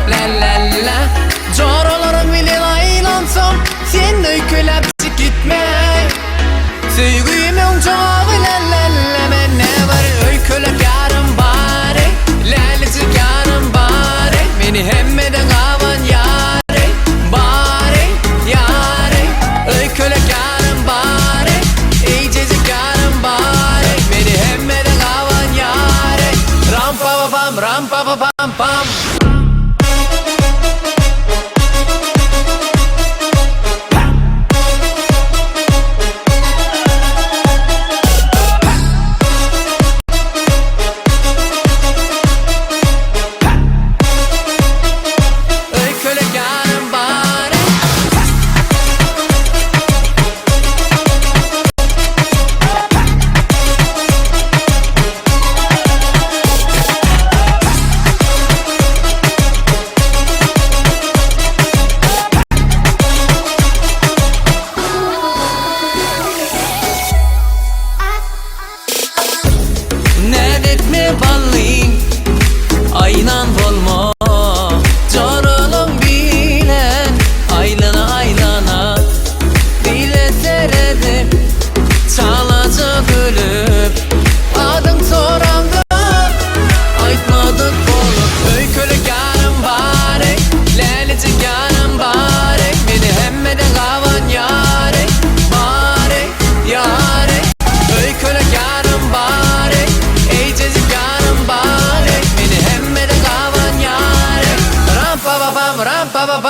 la la la. Joralarım bile aylansam sen öykülep gitme. Sevgimi uncağı la la la. Men ne var öykülep yarım bari, lalicik yarım bari. Beni hemmeden avan yare, bari yare. Öykülep yarım bari, iyicecik yarım bari. Beni hemmeden avan yare. Ram pa pa pam, ram pa pa pam pam. Aynan volmo Canalım bilen Aylana aylana Bile seredim Çalacak ölüp Adın soramda Aytmadık olup Öykülük yarım bari Lalicik yarım bari Beni hemmeden kavan yare Bari yare Öykülük yarım bari Eycecik yarım bari Ram pa pa pa